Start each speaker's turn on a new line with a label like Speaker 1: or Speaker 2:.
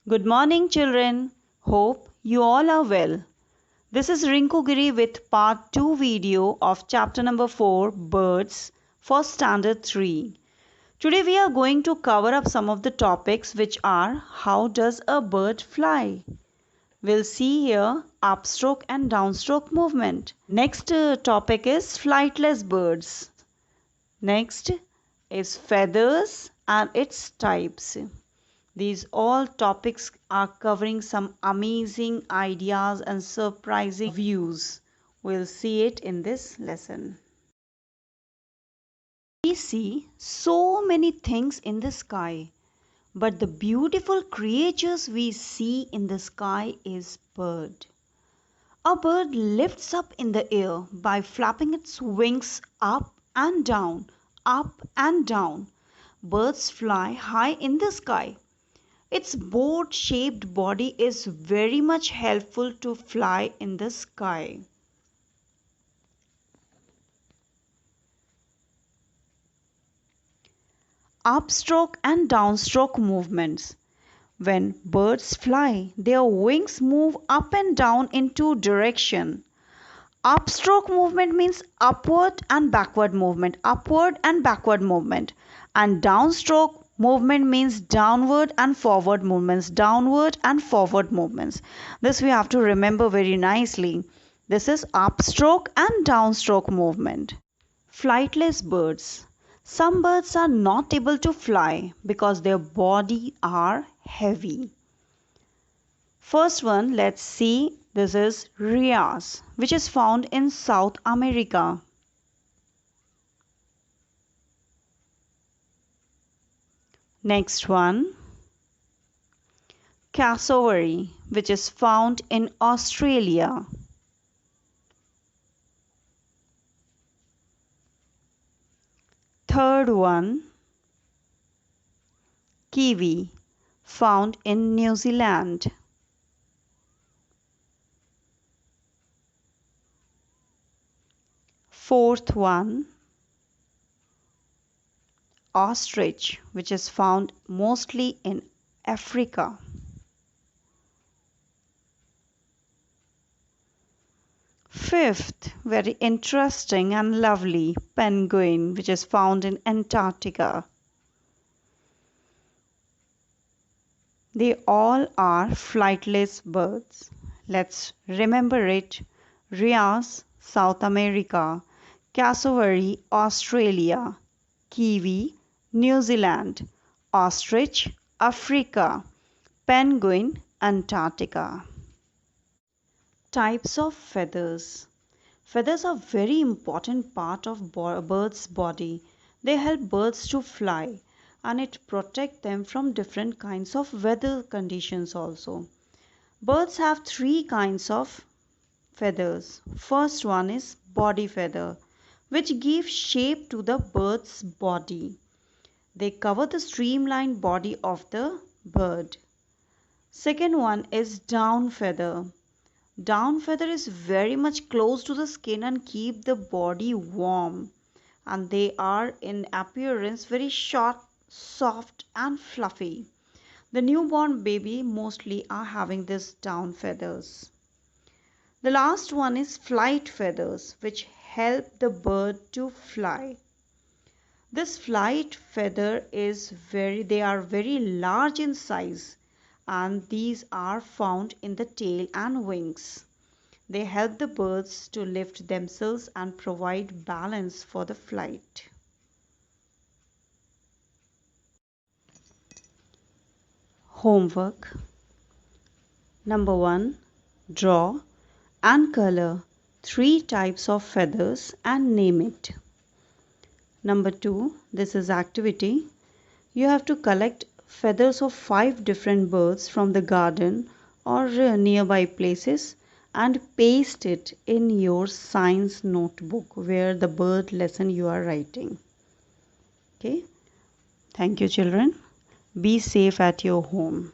Speaker 1: Good morning, children. Hope you all are well. This is Rinku Giri with part 2 video of chapter number 4, Birds, for standard 3. Today we are going to cover up some of the topics which are how does a bird fly? We'll see here upstroke and downstroke movement. Next topic is flightless birds. Next is feathers and its types. These all topics are covering some amazing ideas and surprising views. We'll see it in this lesson. We see so many things in the sky, but the beautiful creatures we see in the sky is bird. A bird lifts up in the air by flapping its wings up and down, up and down. Birds fly high in the sky. Its boat-shaped body is very much helpful to fly in the sky. Upstroke and downstroke movements. When birds fly, their wings move up and down in two directions. Upstroke movement means upward and backward movement, and downstroke movement means downward and forward movements. This we have to remember very nicely. This is upstroke and downstroke movement. Flightless birds. Some birds are not able to fly because their body are heavy. First one, let's see. This is rheas, which is found in South America. Next one, cassowary, which is found in Australia. Third one, kiwi, found in New Zealand. Fourth one, ostrich, which is found mostly in Africa. Fifth, very interesting and lovely, penguin, which is found in Antarctica. They all are flightless birds. Let's remember it. Rheas, South America. Cassowary, Australia. Kiwi, New Zealand. Ostrich, Africa. Penguin, Antarctica. Types of feathers. Feathers are very important part of bird's body. They help birds to fly and it protect them from different kinds of weather conditions also. Birds have three kinds of feathers. First one is body feather, which gives shape to the bird's body. They cover the streamlined body of the bird. Second one is down feather. Down feather is very much close to the skin and keep the body warm. And they are in appearance very short, soft and fluffy. The newborn baby mostly are having this down feathers. The last one is flight feathers, which help the bird to fly. This flight feather they are very large in size and these are found in the tail and wings. They help the birds to lift themselves and provide balance for the flight. Homework. Number 1. Draw and color 3 types of feathers and name it. Number 2. This is activity. You have to collect feathers of 5 different birds from the garden or nearby places and paste it in your science notebook where the bird lesson you are writing. Okay. Thank you, children. Be safe at your home.